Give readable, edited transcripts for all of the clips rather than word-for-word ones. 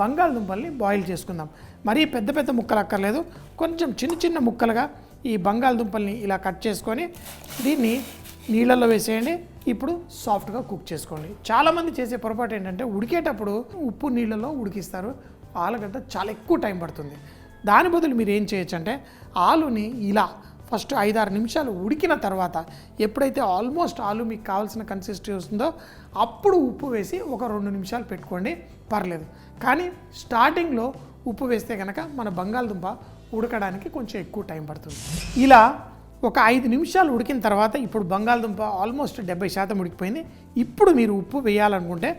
బంగాళదుంపల్ని బాయిల్ చేసుకుందాం. మరీ పెద్ద పెద్ద ముక్కలు అక్కర్లేదు, కొంచెం చిన్న చిన్న ముక్కలుగా ఈ బంగాళదుంపల్ని ఇలా కట్ చేసుకొని దీన్ని నీళ్ళల్లో వేసేయండి. ఇప్పుడు సాఫ్ట్గా కుక్ చేసుకోండి. చాలామంది చేసే పొరపాటు ఏంటంటే ఉడికేటప్పుడు ఉప్పు నీళ్ళలో ఉడికిస్తారు. ఆలుగడ్డ చాలా ఎక్కువ టైం పడుతుంది. దాని బదులు మీరు ఏం చేయొచ్చు అంటే ఆలుని ఇలా ఫస్ట్ 5-6 నిమిషాలు ఉడికిన తర్వాత ఎప్పుడైతే ఆల్మోస్ట్ ఆలు మీకు కావాల్సిన కన్సిస్టెన్సీ వస్తుందో అప్పుడు ఉప్పు వేసి ఒక 2 నిమిషాలు పెట్టుకోండి, పర్లేదు. కానీ స్టార్టింగ్లో ఉప్పు వేస్తే కనుక మన బంగాళదుంప ఉడకడానికి కొంచెం ఎక్కువ టైం పడుతుంది. ఇలా ఒక 5 నిమిషాలు ఉడికిన తర్వాత ఇప్పుడు బంగాళదుంప ఆల్మోస్ట్ 70% ఉడికిపోయింది. ఇప్పుడు మీరు ఉప్పు వేయాలనుకుంటే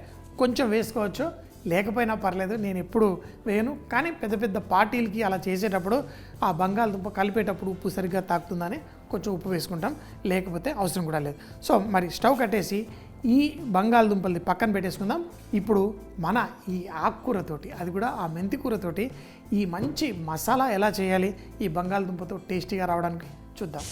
కొంచెం వేసుకోవచ్చు, లేకపోయినా పర్లేదు. నేను ఎప్పుడు వేయను, కానీ పెద్ద పెద్ద పార్టీలకి అలా చేసేటప్పుడు ఆ బంగాళదుంప కలిపేటప్పుడు ఉప్పు సరిగ్గా తాకుతుందని కొంచెం ఉప్పు వేసుకుంటాం, లేకపోతే అవసరం కూడా లేదు. సో మరి స్టవ్ కట్టేసి ఈ బంగాళదుంపల్ని పక్కన పెట్టేసుకుందాం. ఇప్పుడు మన ఈ ఆకుకూరతోటి, అది కూడా ఆ మెంతి కూరతోటి ఈ మంచి మసాలా ఎలా చేయాలి ఈ బంగాళదుంపతో టేస్టీగా రావడానికి చూద్దాం.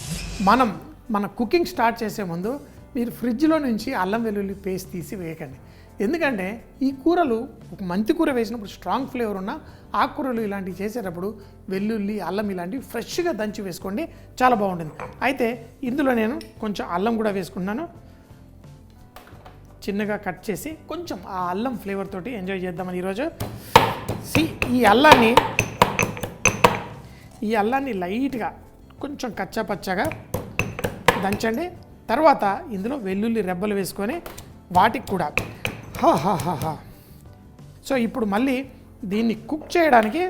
మన కుకింగ్ స్టార్ట్ చేసే ముందు మీరు ఫ్రిడ్జ్లో నుంచి అల్లం వెల్లుల్లి పేస్ట్ తీసి వేయకండి. ఎందుకంటే ఈ కూరలు ఒక మెంతి కూర వేసినప్పుడు స్ట్రాంగ్ ఫ్లేవర్ ఉన్న ఆకుకూరలు ఇలాంటివి చేసేటప్పుడు వెల్లుల్లి అల్లం ఇలాంటివి ఫ్రెష్గా దంచి వేసుకోండి, చాలా బాగుంటుంది. అయితే ఇందులో నేను కొంచెం అల్లం కూడా వేసుకున్నాను, చిన్నగా కట్ చేసి కొంచెం ఆ అల్లం ఫ్లేవర్ తోటి ఎంజాయ్ చేద్దామని ఈరోజు. ఈ అల్లాన్ని లైట్గా కొంచెం కచ్చాపచ్చాగా దంచండి. తర్వాత ఇందులో వెల్లుల్లి రెబ్బలు వేసుకొని వాటికి కూడా సో ఇప్పుడు మళ్ళీ దీన్ని కుక్ చేయడానికి,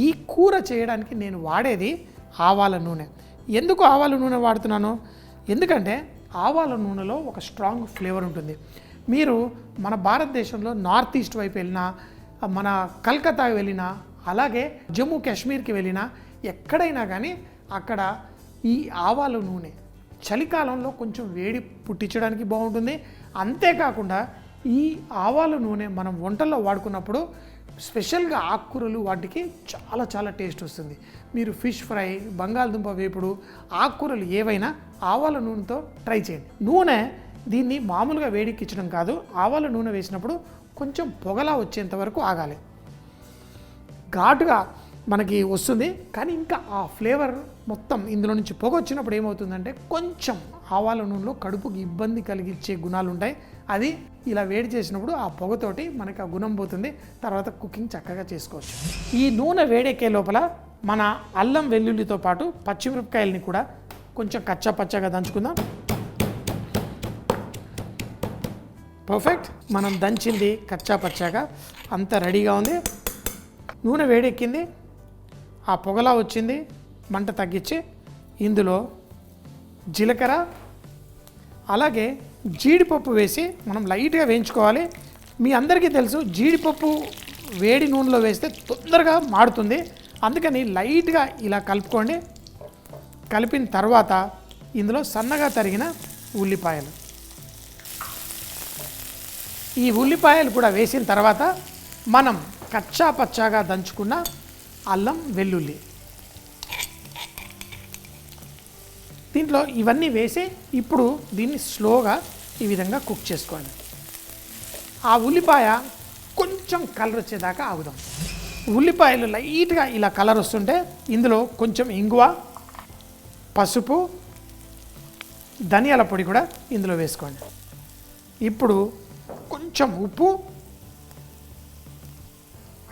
ఈ కూర చేయడానికి నేను వాడేది ఆవాల నూనె. ఎందుకు ఆవాల నూనె వాడుతున్నాను? ఎందుకంటే ఆవాల నూనెలో ఒక స్ట్రాంగ్ ఫ్లేవర్ ఉంటుంది. మీరు మన భారతదేశంలో నార్త్ ఈస్ట్ వైపు వెళ్ళినా, మన కలకత్తాకి వెళ్ళినా, అలాగే జమ్మూ కాశ్మీర్కి వెళ్ళినా, ఎక్కడైనా కానీ అక్కడ ఈ ఆవాల నూనె చలికాలంలో కొంచెం వేడి పుట్టించడానికి బాగుంటుంది. అంతేకాకుండా ఈ ఆవాల నూనె మనం వంటల్లో వాడుకున్నప్పుడు స్పెషల్గా ఆకుకూరలు వాటికి చాలా చాలా టేస్ట్ వస్తుంది. మీరు ఫిష్ ఫ్రై, బంగాళదుంప వేపుడు, ఆకుకూరలు ఏవైనా ఆవాల నూనెతో ట్రై చేయండి. నూనె దీన్ని మామూలుగా వేడికిచ్చడం కాదు, ఆవాల నూనె వేసినప్పుడు కొంచెం పొగలా వచ్చేంత వరకు ఆగాలి. ఘాటుగా మనకి వస్తుంది, కానీ ఇంకా ఆ ఫ్లేవర్ మొత్తం ఇందులో నుంచి పొగ వచ్చినప్పుడు ఏమవుతుందంటే కొంచెం ఆవాల నూనెలో కడుపుకి ఇబ్బంది కలిగించే గుణాలు ఉంటాయి. అది ఇలా వేడి చేసినప్పుడు ఆ పొగతోటి మనకి ఆ గుణం పోతుంది. తర్వాత కుకింగ్ చక్కగా చేసుకోవచ్చు. ఈ నూనె వేడెక్కే లోపల మన అల్లం వెల్లుల్లితో పాటు పచ్చిమిరపకాయలని కూడా కొంచెం కచ్చా పచ్చగా దంచుకుందాం. పర్ఫెక్ట్. మనం దంచింది కచ్చా పచ్చాగా అంతా రెడీగా ఉంది. నూనె వేడెక్కింది, ఆ పొగలా వచ్చింది. మంట తగ్గించి ఇందులో జీలకర్ర అలాగే జీడిపప్పు వేసి మనం లైట్గా వేయించుకోవాలి. మీ అందరికీ తెలుసు జీడిపప్పు వేడి నూనెలో వేస్తే తొందరగా మాడుతుంది, అందుకని లైట్గా ఇలా కలుపుకోండి. కలిపిన తర్వాత ఇందులో సన్నగా తరిగిన ఉల్లిపాయలు, ఈ ఉల్లిపాయలు కూడా వేసిన తర్వాత మనం కచ్చా పచ్చాగా దంచుకున్న అల్లం వెల్లుల్లి దీంట్లో ఇవన్నీ వేసి ఇప్పుడు దీన్ని స్లోగా ఈ విధంగా కుక్ చేసుకోండి. ఆ ఉల్లిపాయ కొంచెం కలర్ వచ్చేదాకా ఆగుదాం. ఉల్లిపాయలు లైట్గా ఇలా కలర్ వస్తుంటే ఇందులో కొంచెం ఇంగువ, పసుపు, ధనియాల పొడి కూడా ఇందులో వేసుకోండి. ఇప్పుడు కొంచెం ఉప్పు,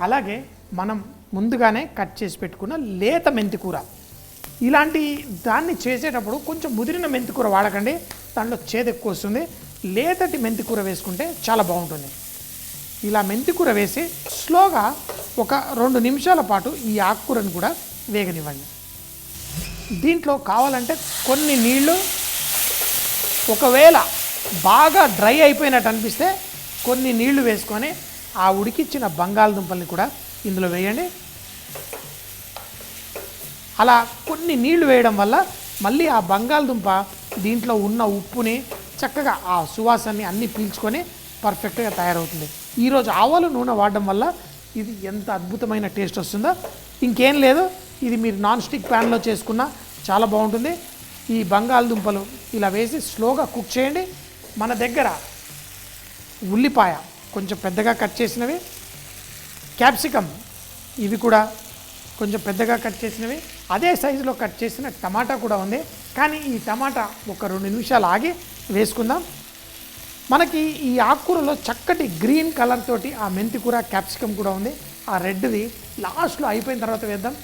అలాగే మనం ముందుగానే కట్ చేసి పెట్టుకున్న లేత మెంతి కూర. ఇలాంటి దాన్ని చేసేటప్పుడు కొంచెం ముదిరిన మెంతి కూర వాడకండి, దాంట్లో చేదు ఎక్కువ వస్తుంది. లేతటి మెంతి కూర వేసుకుంటే చాలా బాగుంటుంది. ఇలా మెంతి కూర వేసి స్లోగా ఒక 2 నిమిషాల పాటు ఈ ఆకుకూరను కూడా వేగనివ్వండి. దీంట్లో కావాలంటే కొన్ని నీళ్లు, ఒకవేళ బాగా డ్రై అయిపోయినట్టు అనిపిస్తే కొన్ని నీళ్లు వేసుకొని ఆ ఉడికిచ్చిన బంగాళదుంపల్ని కూడా ఇందులో వేయండి. అలా కొన్ని నీళ్లు వేయడం వల్ల మళ్ళీ ఆ బంగాళదుంప దీంట్లో ఉన్న ఉప్పుని చక్కగా ఆ సువాసనని అన్నీ పీల్చుకొని పర్ఫెక్ట్గా తయారవుతుంది. ఈరోజు ఆవాల నూనె వాడడం వల్ల ఇది ఎంత అద్భుతమైన టేస్ట్ వస్తుందో ఇంకేం లేదు. ఇది మీరు నాన్ స్టిక్ ప్యాన్లో చేసుకున్నా చాలా బాగుంటుంది. ఈ బంగాళదుంపలు ఇలా వేసి స్లోగా కుక్ చేయండి. మన దగ్గర ఉల్లిపాయ కొంచెం పెద్దగా కట్ చేసినవి, క్యాప్సికమ్ ఇవి కూడా కొంచెం పెద్దగా కట్ చేసినవి, అదే సైజులో కట్ చేసిన టమాటా కూడా ఉంది. కానీ ఈ టమాటా ఒక 2 నిమిషాలు ఆగి వేసుకుందాం. మనకి ఈ ఆకుకూరలో చక్కటి గ్రీన్ కలర్ తోటి ఆ మెంతి కూర క్యాప్సికమ్ కూడా ఉంది. ఆ రెడ్ది లాస్ట్లో అయిపోయిన తర్వాత వేద్దాం.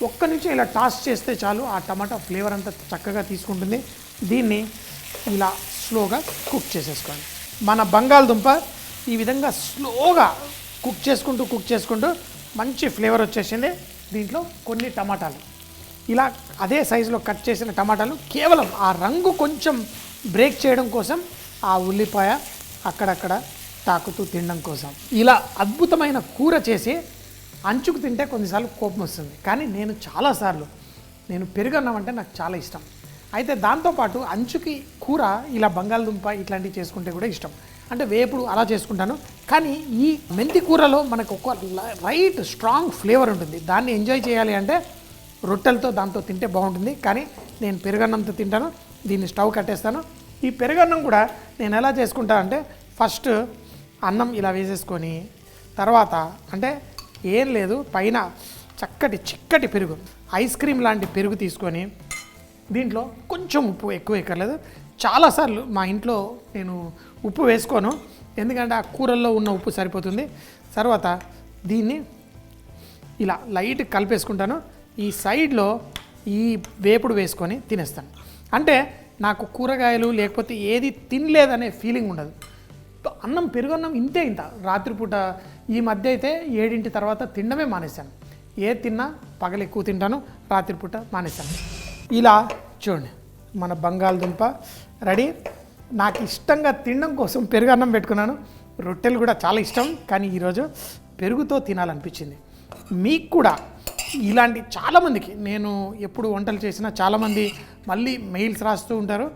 ఒక్క నిమిషం ఇలా టాస్ చేస్తే చాలు, ఆ టమాటా ఫ్లేవర్ అంతా చక్కగా తీసుకుంటుంది. దీన్ని ఇలా స్లోగా కుక్ చేసేసుకోండి. మన బంగాళదుంప ఈ విధంగా స్లోగా కుక్ చేసుకుంటూ మంచి ఫ్లేవర్ వచ్చేసింది. దీంట్లో కొన్ని టమాటాలు ఇలా అదే సైజులో కట్ చేసిన టమాటాలు, కేవలం ఆ రంగు కొంచెం బ్రేక్ చేయడం కోసం, ఆ ఉల్లిపాయ అక్కడక్కడ తాకుతూ తినడం కోసం. ఇలా అద్భుతమైన కూర చేసి అంచుకు తింటే కొన్నిసార్లు కోపం వస్తుంది. కానీ నేను పెరుగన్నం అంటే నాకు చాలా ఇష్టం. అయితే దాంతోపాటు అంచుకి కూర ఇలా బంగాళదుంప ఇట్లాంటివి చేసుకుంటే కూడా ఇష్టం. అంటే వేపుడు అలా చేసుకుంటాను. కానీ ఈ మెంతి కూరలో మనకు ఒక రైట్ స్ట్రాంగ్ ఫ్లేవర్ ఉంటుంది. దాన్ని ఎంజాయ్ చేయాలి అంటే రొట్టెలతో దాంతో తింటే బాగుంటుంది. కానీ నేను పెరుగన్నంతో తింటాను. దీన్ని స్టవ్ కట్టేస్తాను. ఈ పెరుగన్నం కూడా నేను ఎలా చేసుకుంటాను అంటే, ఫస్ట్ అన్నం ఇలా వేసేసుకొని, తర్వాత అంటే ఏం లేదు, పైన చిక్కటి పెరుగు, ఐస్ క్రీమ్ లాంటి పెరుగు తీసుకొని దీంట్లో కొంచెం ఉప్పు, ఎక్కువ ఎక్కర్లేదు. చాలాసార్లు మా ఇంట్లో నేను ఉప్పు వేసుకోను, ఎందుకంటే ఆ కూరల్లో ఉన్న ఉప్పు సరిపోతుంది. తర్వాత దీన్ని ఇలా లైట్ కలిపేసుకుంటాను. ఈ సైడ్లో ఈ వేపుడు వేసుకొని తినేస్తాను. అంటే నాకు కూరగాయలు లేకపోతే ఏది తినలేదనే ఫీలింగ్ ఉండదు. పెరుగన్నం ఇంత రాత్రిపూట ఈ మధ్య అయితే 7 తర్వాత తినడమే మానేశాను. ఏది తిన్నా పగలు ఎక్కువ తింటాను, రాత్రిపూట మానేశాను. ఇలా చూడండి, మన బంగాళదుంప రెడీ. నాకు ఇష్టంగా తినడం కోసం పెరుగన్నం పెట్టుకున్నాను. రొట్టెలు కూడా చాలా ఇష్టం, కానీ ఈరోజు పెరుగుతో తినాలనిపించింది. మీకు కూడా ఇలాంటి చాలామందికి నేను ఎప్పుడు వంటలు చేసినా చాలామంది మళ్ళీ మెయిల్స్ రాస్తూ ఉంటారు.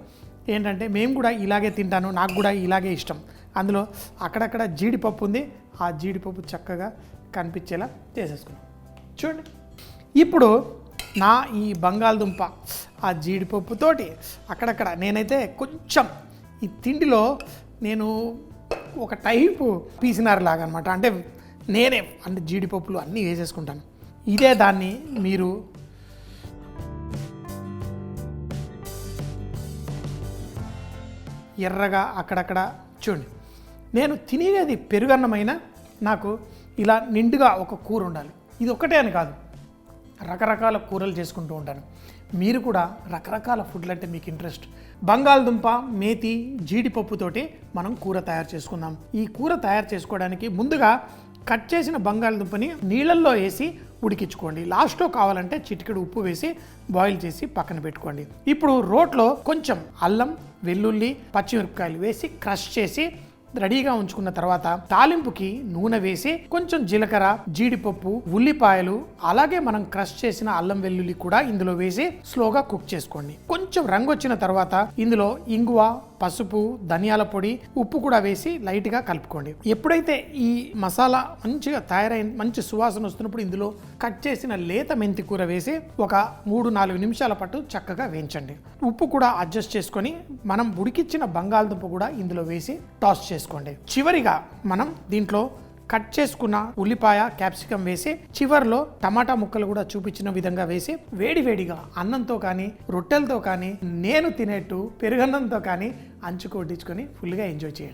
ఏంటంటే మేము కూడా ఇలాగే తింటాను, నాకు కూడా ఇలాగే ఇష్టం. అందులో అక్కడక్కడ జీడిపప్పు ఉంది, ఆ జీడిపప్పు చక్కగా కనిపించేలా చేసేసుకున్నాం. చూడండి, ఇప్పుడు నా ఈ బంగాళదుంప ఆ జీడిపప్పుతోటి అక్కడక్కడ నేనైతే కొంచెం ఈ తిండిలో నేను ఒక టైపు పీసినారులాగా అనమాట. అంటే జీడిపప్పులు అన్నీ వేసేసుకుంటాను. ఇదే దాన్ని మీరు ఎర్రగా అక్కడక్కడ చూడండి. నేను తినేది పెరుగన్నమైనా నాకు ఇలా నిండుగా ఒక కూర ఉండాలి. ఇది ఒక్కటే అని కాదు, రకరకాల కూరలు చేసుకుంటూ ఉంటాను. మీరు కూడా రకరకాల ఫుడ్లు అంటే మీకు ఇంట్రెస్ట్. బంగాళదుంప, మేతి, జీడిపప్పుతోటి మనం కూర తయారు చేసుకుందాం. ఈ కూర తయారు చేసుకోవడానికి ముందుగా కట్ చేసిన బంగాళదుంపని నీళ్ళల్లో వేసి ఉడికించుకోండి. లాస్ట్లో కావాలంటే చిటికెడు ఉప్పు వేసి బాయిల్ చేసి పక్కన పెట్టుకోండి. ఇప్పుడు రోట్లో కొంచెం అల్లం, వెల్లుల్లి, పచ్చిమిరపకాయలు వేసి క్రష్ చేసి రెడీగా ఉంచుకున్న తర్వాత తాలింపుకి నూనె వేసి కొంచెం జీలకర్ర, జీడిపప్పు, ఉల్లిపాయలు, అలాగే మనం క్రష్ చేసిన అల్లం వెల్లుల్లి కూడా ఇందులో వేసి స్లోగా కుక్ చేసుకోండి. కొంచెం రంగు వచ్చిన తర్వాత ఇందులో ఇంగువ, పసుపు, ధనియాల పొడి, ఉప్పు కూడా వేసి లైట్గా కలుపుకోండి. ఎప్పుడైతే ఈ మసాలా మంచిగా తయారైన మంచి సువాసన వస్తున్నప్పుడు ఇందులో కట్ చేసిన లేత మెంతి కూర వేసి ఒక 3-4 నిమిషాల పాటు చక్కగా వేయించండి. ఉప్పు కూడా అడ్జస్ట్ చేసుకొని మనం ఉడికిచ్చిన బంగాళదుంప కూడా ఇందులో వేసి టాస్ చేసుకోండి. చివరిగా మనం దీంట్లో కట్ చేసుకున్న ఉల్లిపాయ, క్యాప్సికమ్ వేసి చివర్లో టమాటా ముక్కలు కూడా చూపించిన విధంగా వేసి వేడివేడిగా అన్నంతో కానీ రొట్టెలతో కానీ నేను తినేట్టు పెరుగన్నంతో కానీ అంచుకు వడ్డించుకొని ఫుల్గా ఎంజాయ్ చేయండి.